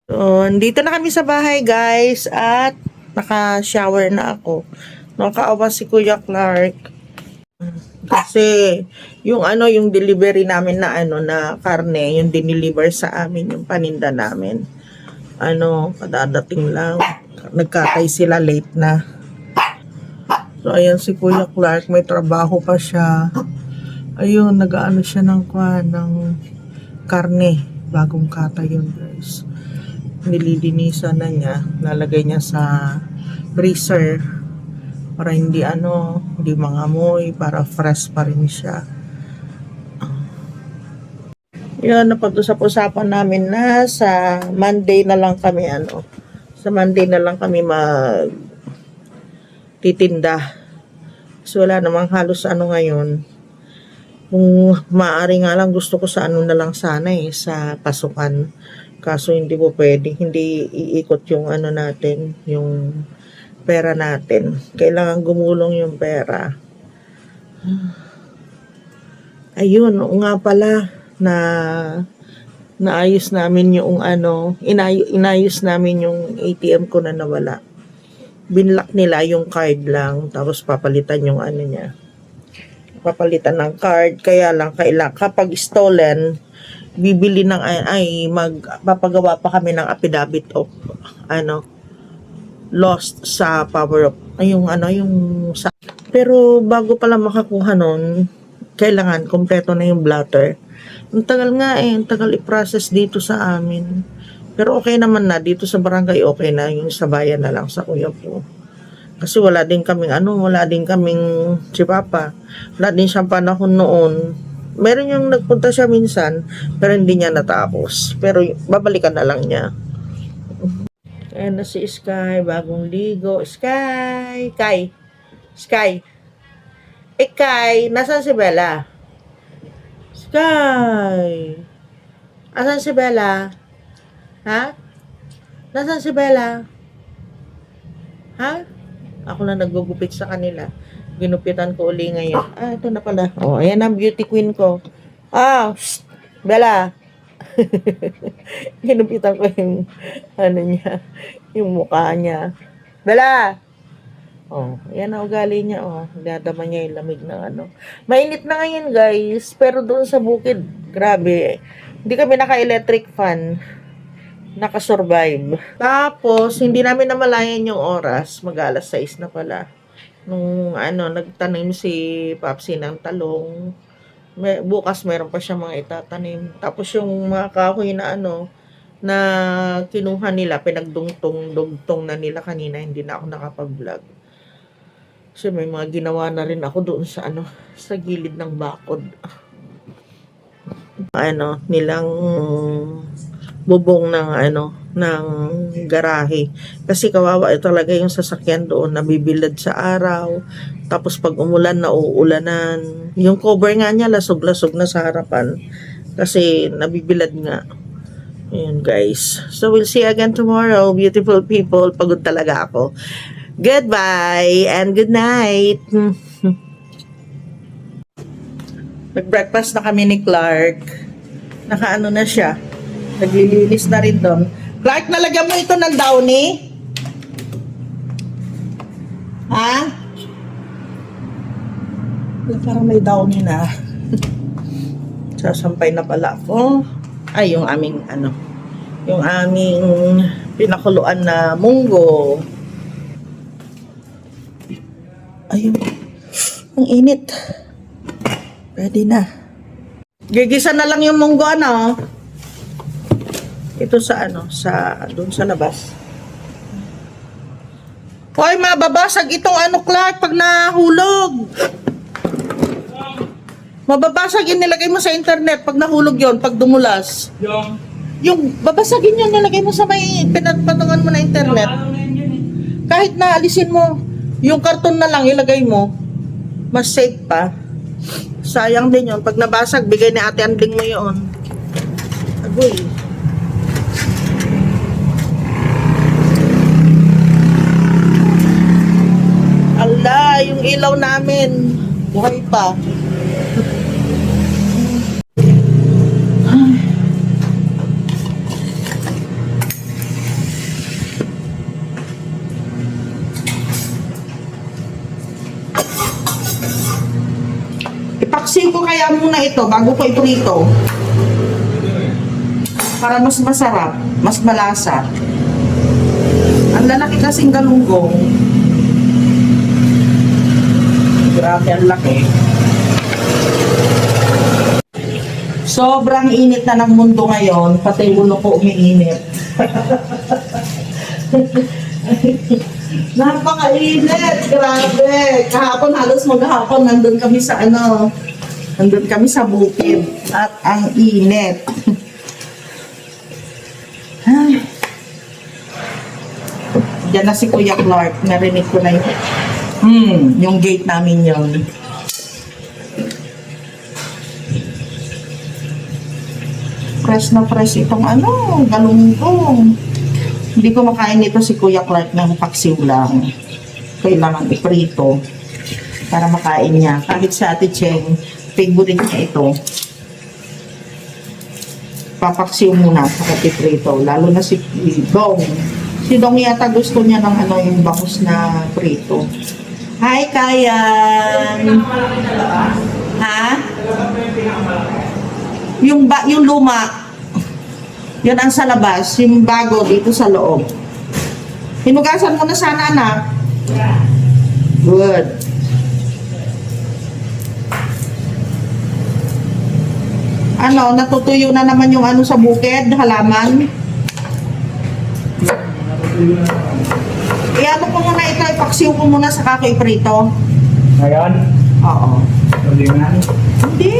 So, dito na kami sa bahay guys at naka-shower na ako. Nakaawa si Kuya Clark kasi yung delivery namin na karne, yung dineliver sa amin, yung paninda namin. Kadadating lang. Nagkatay sila, late na. So, ayan si Kuya Clark, may trabaho pa siya. Ayun, nag-aano siya ng karne. Bagong katay yun guys. Nililinisan na niya, lalagay niya sa freezer para hindi mangamoy, para fresh pa rin siya. Yun, napag-usap-usapan namin na sa Monday na lang kami titinda. So wala namang halos ngayon. Kung maaari nga lang, gusto ko sa na lang sana sa pasukan. Kaso hindi po pwede, hindi iikot yung natin, yung pera natin. Kailangan gumulong yung pera. Ayun, nga pala na naayos namin yung inayos namin yung ATM ko na nawala. Binlock nila yung card lang, tapos papalitan yung niya. Papalitan ng card, kaya lang kapag stolen, bibili ng magpapagawa pa kami ng affidavit of lost sa power of pero bago pala makakuha nun, kailangan kompleto na yung blotter. Ang tagal nga ang tagal i-process dito sa amin. Pero okay naman na dito sa barangay, okay na yung sa bayan na lang sa kuya ko. Kasi wala din kaming si Papa. Wala din siyang panahon noon. Meron yung nagpunta siya minsan, pero hindi niya natapos. Pero babalikan na lang niya. Ayan na si Sky, bagong ligo. Sky! Sky! Kai, nasaan si Bella? Sky! Asan si Bella? Ha? Nasaan si Bella? Ha? Ako na naggugupit sa kanila. Ginupitan ko uli ngayon. Ito na pala. Ayan ang beauty queen ko. Shh, Bella. Ginupitan ko yung niya, yung mukha niya. Bella. Yan ang ugali niya. Dadama niya yung lamig ng Mainit na ngayon guys, pero doon sa bukid, grabe. Hindi kami naka-electric fan. Naka-survive. Tapos, hindi namin namalayan yung oras. Mag-alas 6 na pala. Nung nagtanim si Papsi ng talong. Bukas meron pa siya mga itatanim. Tapos yung mga kahoy na na kinuha nila, pinagdungtong na nila kanina, hindi na ako nakapag-vlog. So may mga ginawa na rin ako doon sa sa gilid ng bakod. Nilang bubong ng ng garahe. Kasi kawawa talaga yung sasakyan doon, nabibilad sa araw. Tapos pag umulan, nauulanan. Yung cover nga niya, lasog-lasog na sa harapan. Kasi nabibilad nga. Ayan guys. So we'll see again tomorrow, beautiful people. Pagod talaga ako. Goodbye and good night. Nag-breakfast na kami ni Clark. Nakaano na siya. Naglilinis na rin doon. Clark, nalagyan mo ito ng downy? Ha? Parang may downy na. Sasampay na pala ako. Ay, yung aming yung aming pinakuluan na munggo. Ayun. Ang init. Ready na. Gigisa na lang yung munggo ito sa doon sa labas. Hoy, mababasag itong Clark pag nahulog. Mababasag yun, nilagay mo sa internet pag nahulog yon, pag dumulas. Yung babasagin yun, nilagay mo sa may pinagpatungan mo na internet. Kahit na alisin mo, yung karton na lang ilagay mo, mas safe pa. Sayang din yun. Pag nabasag, bigay ni Ate Andling mo yun. Agoy. Ala, yung ilaw namin, buhay pa. kaya muna ito bago ko iprito. Para mas masarap, mas malasa. Ang lalaki kasing galunggong. Grabe ang laki. Sobrang init na ng mundo ngayon, pati ulo ko umiinit. Napakainit, grabe. Kahapon halos maghapon nandun kami sa nandun kami sa bukid at ang init. Ay. Diyan na si Kuya Clark, narinig ko na yung gate namin yun. Fresh na fresh itong galunggong. Hindi ko makain ito si Kuya Clark ng paksiw lang. Kailangan iprito para makain niya. Kahit si Ate Cheng, favorite niya ito. Papaksiw muna sa iprito. Lalo na si Dong. Si Dong yata gusto niya ng yung bangus na prito. Hi, Kayan! Ha? Yung luma. Yun ang sa labas, yung bago dito sa loob. Hinugasan mo na sana, anak. Good. Natutuyo na naman yung sa bukid, halaman. Iano ko muna ito, ipaksiw ko muna sa kakoy prito. Ngayon? Oo. Hindi na? Hindi.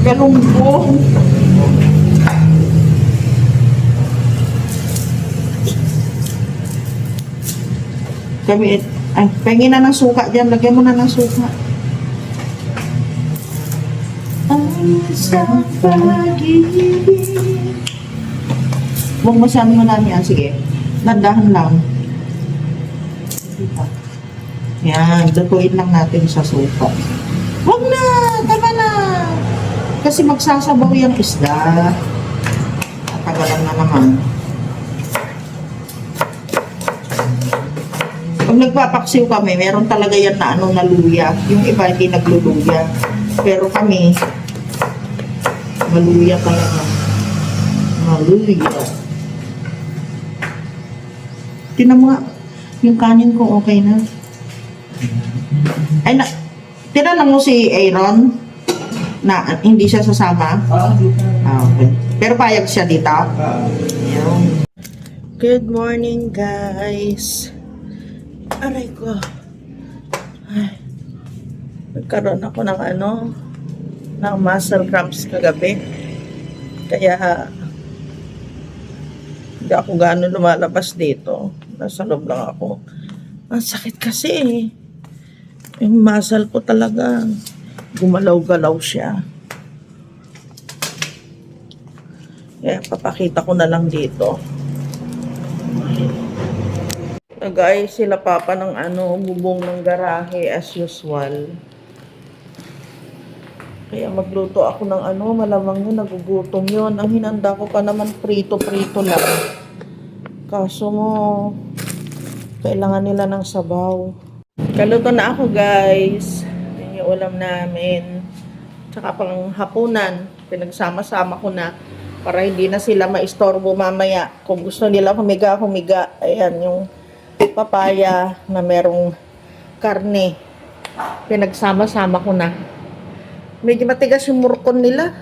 Galunggong. Pengin na ng suka dyan. Lagyan mo na ng suka. Ang sa pag-ibig. Huwag masyadong mo lang yan. Sige. Nandahan lang. Yan. Lutuin lang natin sa suka. Huwag na! Tama na! Kasi magsasabaw yung isda. Tagalan na naman. Pag nagpapaksiw kami, meron talaga yan na na luya. Yung iba hindi nagluluya. Pero kami, maluya talaga. Maluya. Tinan mo nga, yung kanin ko okay na. Ay, tinanong mo si Aaron na hindi siya sasama? Okay. Pero payag siya dito? Ayan. Good morning, guys. Aray ko. Ay. Nagkaroon ako ng ng muscle cramps kagabi. Kaya hindi ako gaano lumalabas dito. Nasa loob lang ako. Ang sakit kasi eh. Yung muscle ko talaga gumalaw-galaw siya. Kaya papakita ko na lang dito. Guys, sila papa ng bubong ng garahe as usual. Kaya magluto ako ng malamang yun, nagugutom yun. Ang hinanda ko pa naman prito-prito lang. Kaso mo, kailangan nila ng sabaw. Kaluto na ako, guys. Yan yung ulam namin. Tsaka pang hapunan, pinagsama-sama ko na para hindi na sila maistorbo mamaya. Kung gusto nila humiga. Ayan, yung papaya na merong karne. Pinagsama-sama ko na. Medyo matigas yung murkon nila.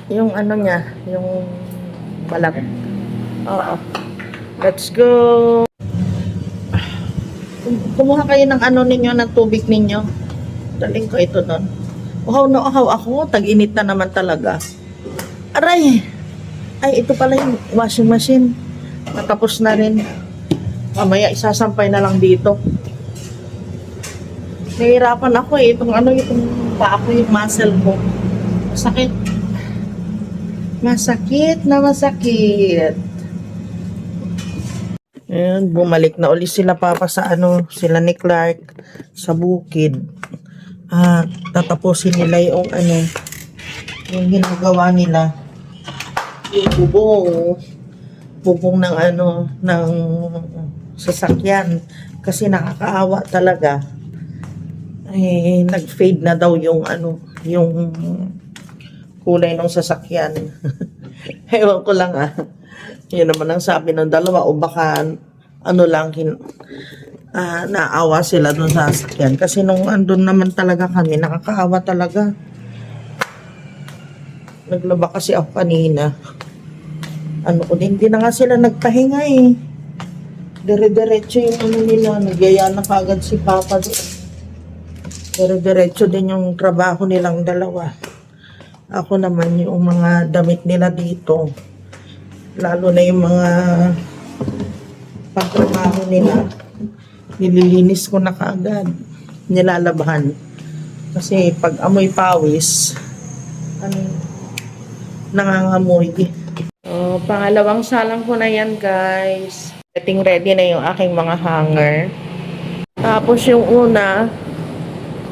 Yung niya, yung balat. Oo. Let's go. Kumuha kayo ng ninyo, ng tubig ninyo. Daling ko ito doon. Uhaw na uhaw ako. Tag-init na naman talaga. Aray! Ay, ito pala yung washing machine. Natapos na rin. Mamaya isasampay na lang dito. Nahihirapan ako eh. Itong pa ako yung muscle ko. Masakit. Masakit na masakit. Ayan, bumalik na uli sila papa sa sila ni Clark sa bukid. Tatapusin nila yung yung ginagawa nila. Yung bubong ng ng sasakyan kasi nakakaawa talaga. nag-fade na daw yung yung kulay ng sasakyan. Ewan ko lang Yun naman ang sabi ng dalawa, o baka naawa sila dun sa sasakyan. Kasi nung andun naman talaga kami, nakakaawa talaga. Naglaba kasi ako kanina. Hindi na nga sila nagpahinga Dire-diretso yung nila, nagyaya na kagad si Papa doon. Dire-diretso din yung trabaho nilang dalawa. Ako naman yung mga damit nila dito. Lalo na yung mga pagtrabaho nila. Nililinis ko na kaagad. Nilalabahan. Kasi pag amoy pawis, nangangamoy. Pangalawang salang ko na yan, guys. Getting ready na yung aking mga hanger. Tapos yung una,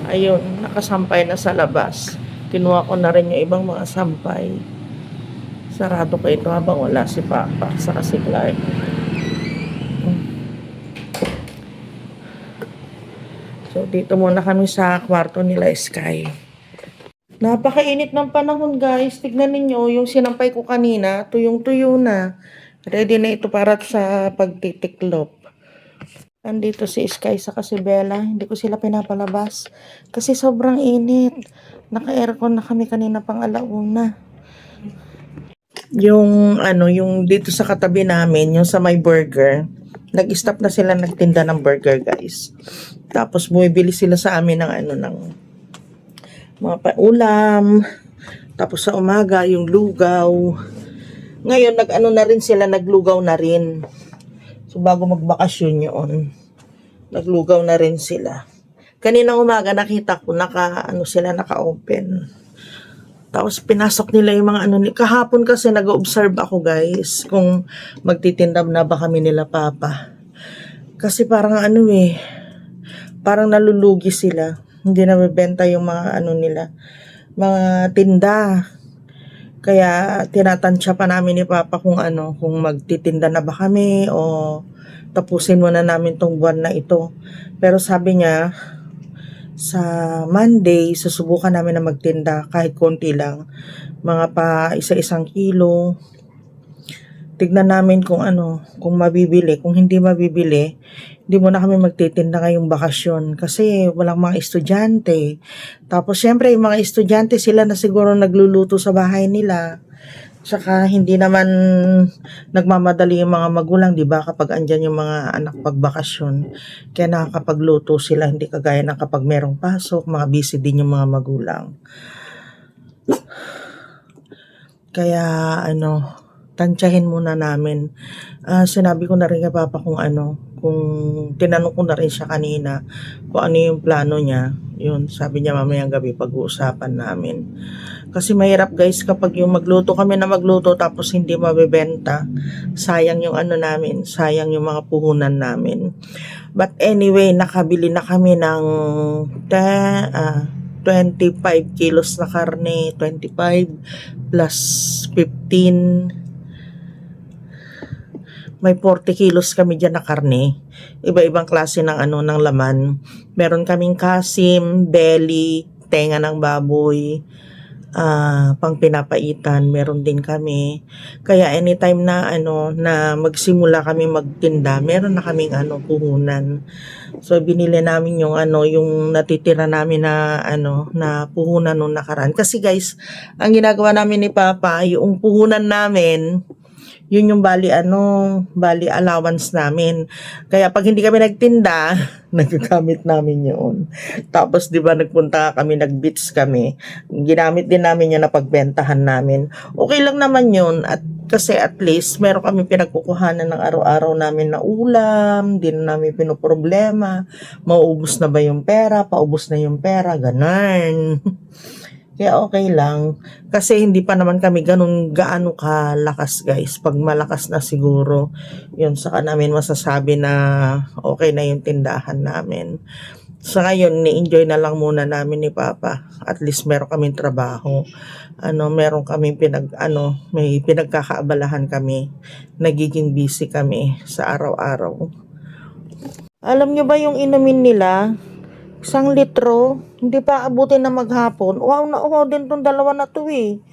ayun, nakasampay na sa labas. Kinuha ko na rin yung ibang mga sampay. Sarado ko ito habang wala si Papa sa si Clark. So, dito muna kami sa kwarto nila Sky. Napakainit ng panahon, guys. Tignan ninyo, yung sinampay ko kanina, tuyong-tuyo na. Ready na ito para sa pagtitiklop. Andito si Sky sa si Bella. Hindi ko sila pinapalabas. Kasi sobrang init. Naka-aircon na kami kanina pang alauna. Yung dito sa katabi namin, yung sa may burger, nag-stop na sila nagtinda ng burger, guys. Tapos bumibili sila sa amin ng mga paulam. Tapos sa umaga, yung lugaw. Ngayon, na rin sila, naglugaw na rin. So, bago magbakasyon yun, naglugaw na rin sila. Kaninang umaga, nakita ko, naka-open. Tapos, pinasok nila yung mga kahapon kasi nag-observe ako, guys, kung magtitinda na ba kami nila Papa. Kasi parang parang nalulugi sila. Hindi na mabenta yung mga nila, mga tinda. Kaya tinatansya pa namin ni Papa kung kung magtitinda na ba kami o tapusin muna namin tong buwan na ito. Pero sabi niya, sa Monday, susubukan namin na magtinda kahit konti lang. Mga pa isa-isang kilo. Tignan namin kung kung mabibili. Kung hindi mabibili, hindi muna kami magtitinda ngayong bakasyon kasi walang mga estudyante. Tapos syempre yung mga estudyante sila na siguro nagluluto sa bahay nila. Tsaka hindi naman nagmamadali yung mga magulang, 'di ba, kapag andyan yung mga anak pagbakasyon. Kaya nakakapagluto sila, hindi kagaya ng kapag merong pasok, mga busy din yung mga magulang. Kaya tantyahin muna namin. Sinabi ko na rin kay Papa kung kung tinanong ko na rin siya kanina kung ano yung plano niya. Yun, sabi niya mamayang gabi pag-uusapan namin. Kasi mahirap, guys, kapag yung magluto tapos hindi mabebenta. Sayang yung namin, sayang yung mga puhunan namin. But anyway, nakabili na kami ng 25 kilos na karne, 25 plus 15. May 40 kilos kami dyan na karne. Iba-ibang klase ng ng laman. Meron kaming kasim, belly, tenga ng baboy, pang pinapaitan, meron din kami. Kaya anytime na na magsimula kami magtinda, meron na kaming puhunan. So binili namin yung yung natitira namin na na puhunan nung nakaraan. Kasi guys, ang ginagawa namin ni Papa, yung puhunan namin, yun yung bali allowance namin. Kaya pag hindi kami nagtinda, nagagamit namin yun. Tapos 'di ba nagpunta kami, nag-beach kami. Ginamit din namin yun na pagbentahan namin. Okay lang naman yun kasi at least meron kami pinagkukuhanan ng araw-araw namin na ulam, din namin pinoproblema, mauubos na ba yung pera, paubos na yung pera, ganun. Kaya okay lang. Kasi hindi pa naman kami gaano kalakas, guys. Pag malakas na siguro, yun, saka namin masasabi na okay na yung tindahan namin. Sa ngayon, ni-enjoy na lang muna namin ni Papa. At least meron kaming trabaho. Meron kaming may pinagkakaabalahan kami. Nagiging busy kami sa araw-araw. Alam nyo ba yung inumin nila? 1 litro. Hindi pa abutin na maghapon. Wow na wow din tong dalawa na to eh.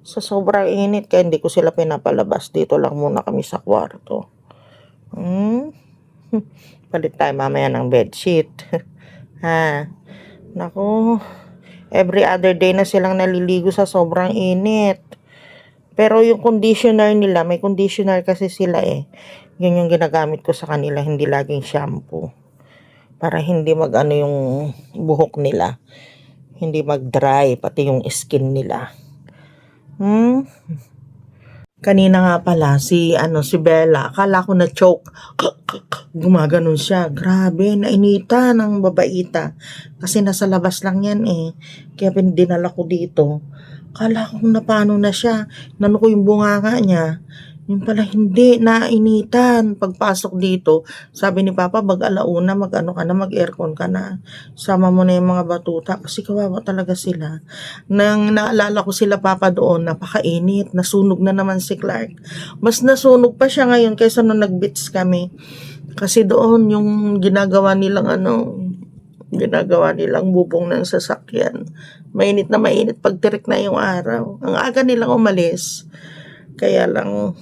Sa sobrang init kaya hindi ko sila pinapalabas. Dito lang muna kami sa kwarto. Palit tayo mamaya ng bedsheet. Ha. Naku. Every other day na silang naliligo sa sobrang init. Pero yung conditioner nila, may conditioner kasi sila eh. Yun yung ginagamit ko sa kanila, hindi laging shampoo. Para hindi mag-ano yung buhok nila. Hindi mag-dry, pati yung skin nila. Kanina nga pala, si Bella, akala ko na choke. Gumaganon siya. Grabe, nainita ng babaita. Kasi nasa labas lang yan eh. Kaya dinala ko dito. Akala ko napano na siya. Nano ko yung bunganga niya. Yung pala hindi, nainitan. Pagpasok dito, sabi ni Papa, mag-alauna, mag-aircon ka na. Sama mo na yung mga batuta kasi kawawa talaga sila. Nang naalala ko sila Papa doon, napakainit, nasunog na naman si Clark. Mas nasunog pa siya ngayon kaysa nung nag-beach kami. Kasi doon yung ginagawa nilang bubong ng sasakyan. Mainit na mainit pag tirik na yung araw. Ang aga nilang umalis. Kaya lang,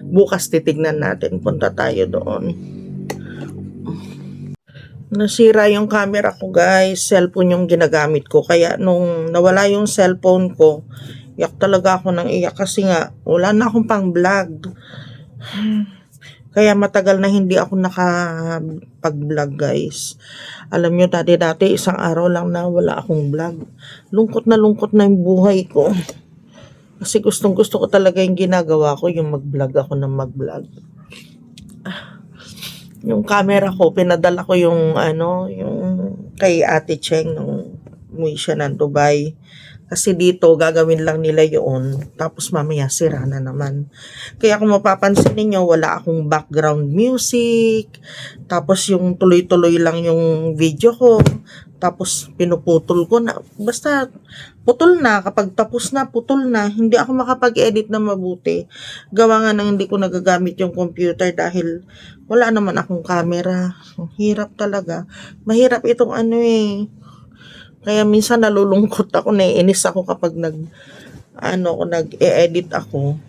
bukas titignan natin. Punta tayo doon. Nasira yung camera ko guys. Cellphone yung ginagamit ko. Kaya nung nawala yung cellphone ko, iyak talaga ako ng iyak. Kasi nga, wala na akong pang vlog. Kaya matagal na hindi ako nakapag-vlog guys. Alam nyo, dati isang araw lang na wala akong vlog. Lungkot na yung buhay ko. Kasi gustong gusto ko talaga yung ginagawa ko, yung mag-vlog ako ng mag-vlog. Yung camera ko, pinadala ko yung kay Ate Cheng nung umuwi siya ng Dubai. Kasi dito, gagawin lang nila yun. Tapos mamaya, sira na naman. Kaya kung mapapansin ninyo, wala akong background music. Tapos yung tuloy-tuloy lang yung video ko. Tapos pinuputol ko na. Basta putol na. Kapag tapos na, putol na. Hindi ako makapag-edit na mabuti. Gawa nga nang hindi ko nagagamit yung computer dahil wala naman akong camera. Hirap talaga. Mahirap itong Kaya minsan nalulungkot ako, naiinis ako kapag nag-e-edit ako.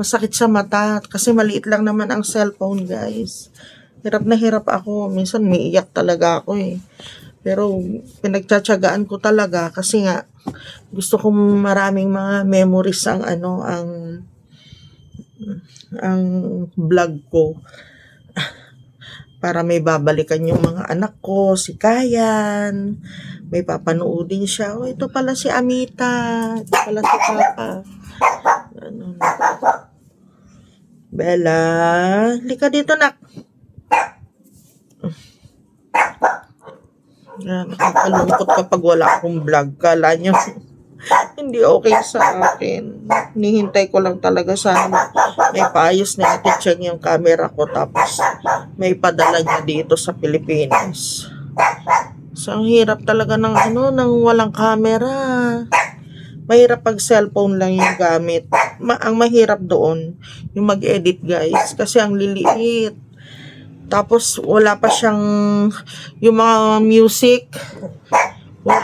Masakit sa mata kasi maliit lang naman ang cellphone, guys. Hirap na hirap ako. Minsan umiiyak talaga ako eh. Pero pinagtsatsagaan ko talaga kasi nga gusto kong maraming mga memories ang vlog ko. Para may babalikan yung mga anak ko, si Kayan. May papanoodin siya. Oh, ito pala si Amita. Ito pala si Papa. Bella, lika dito, nak. Nakakalungkot kapag wala akong vlog. Kala nyo, hindi okay sa akin. Nihintay ko lang talaga sana may paayos ni Ate Cheng yung camera ko. Tapos may padala niya dito sa Pilipinas. So, ang hirap talaga ng walang camera. Mahirap pag cellphone lang yung gamit. Ang mahirap doon, yung mag-edit guys. Kasi ang liliit. Tapos, wala pa siyang, yung mga music. Wala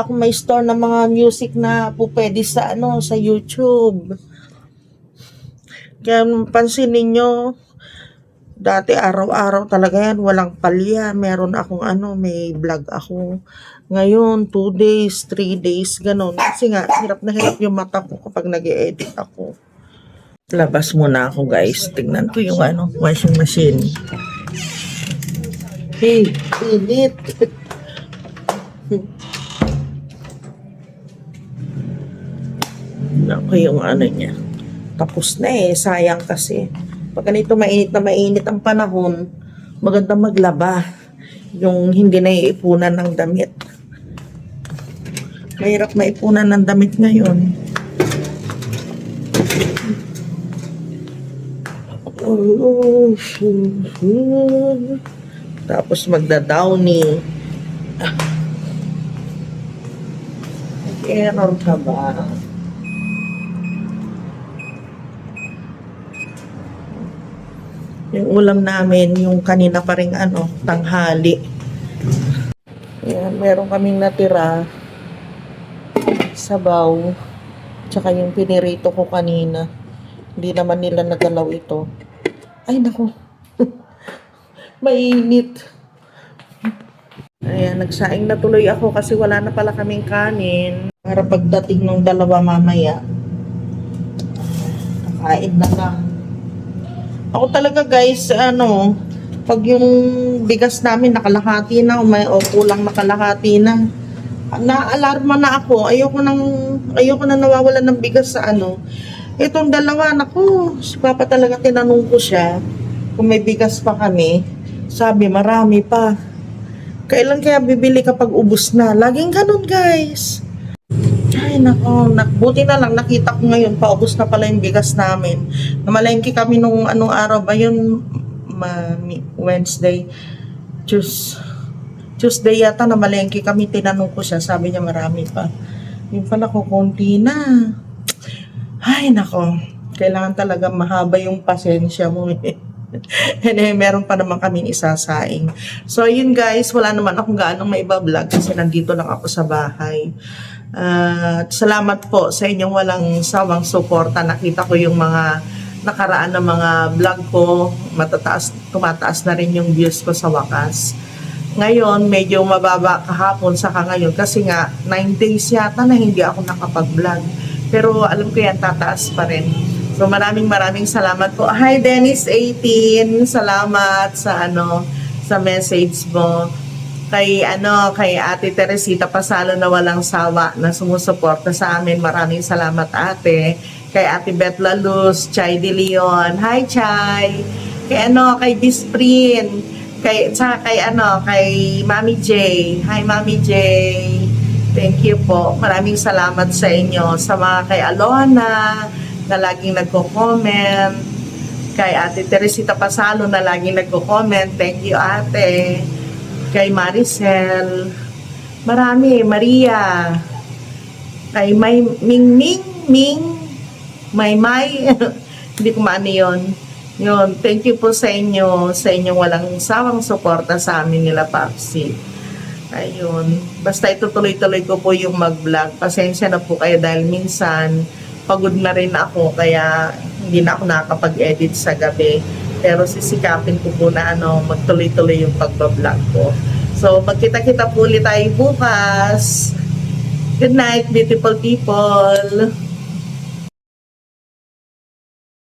akong may store na mga music na pwede sa YouTube. Kaya pansin ninyo, dati araw-araw talaga yan, walang palya. Meron akong may vlog ako. Ngayon, 2 days, 3 days, ganun. Kasi nga, hirap na hirap yung mata ko kapag nag-e-edit ako. Labas muna ako guys. Tingnan ko yung washing machine. Hey, init. Ako yung niya. Tapos na sayang kasi. Pag ganito mainit na mainit ang panahon, maganda maglaba. Yung hindi na iipunan ng damit. Mahirap maipunan ng damit ngayon. Tapos magda-downy. Error ka ba? Yung ulam namin, yung kanina pa ring tanghali. Ayan, meron kaming natira. Sabaw. Tsaka yung pinirito ko kanina. Hindi naman nila nagalaw ito. Ay, naku. Mainit. Ayan, nagsaing na tuloy ako kasi wala na pala kaming kanin. Para pagdating ng dalawa mamaya, kakain na lang. Ako talaga guys, pag yung bigas namin nakalahati na o kulang nakalahati na, na-alarma na ako. Ayoko na nawawalan ng bigas sa Itong dalawa, naku, si Papa talaga tinanong ko siya kung may bigas pa kami. Sabi, marami pa. Kailan kaya bibili kapag ubos na? Laging ganun, guys. Ay, nako, buti na lang nakita ko ngayon, paubos na pala yung bigas namin. Namalengke kami nung anong araw ba yun? Wednesday. Tuesday yata namalengke kami, tinanong ko siya, sabi niya marami pa. Yung pala ko, konti na. Ay, nako, kailangan talaga mahaba yung pasensya mo eh. And meron pa naman kaming isasaing. So, yun guys, wala naman akong gaanong maiba-vlog kasi nandito lang ako sa bahay. Salamat po sa inyong walang sawang suporta. Nakita ko yung mga nakaraan na mga vlog ko, tumataas na rin yung views ko sa wakas. Ngayon, medyo mababa kahapon saka ngayon kasi nga 9 days yata na hindi ako nakapag-vlog. Pero alam ko yan, tataas pa rin. So maraming salamat po. Hi Dennis 18, salamat sa message mo. Kay Ate Teresita Pasalo na walang sawa na sumusuporta sa amin. Maraming salamat ate. Kay Ate Beth Laluz, Chay De Leon. Hi Chay. Kay Bisprin. Kay Mami J. Hi Mami J. Thank you po. Maraming salamat sa inyo. Sa mga kay Alona na laging nagko-comment. Kay Ate Teresita Pasalo na laging nagko-comment. Thank you ate. Kay Maricel. Marami. Maria. Kay Ming. Hindi ko maano yun. Yun. Thank you po sa inyo. Sa inyong walang sawang suporta sa amin nila Papsi. Ayun. Basta itutuloy-tuloy ko po yung mag-vlog. Pasensya na po kayo dahil minsan pagod na rin ako kaya hindi na ako nakakapag-edit sa gabi. Pero sisikapin ko po na magtuloy-tuloy yung pag-vlog ko. So, magkita-kita po ulit tayo bukas. Good night, beautiful people.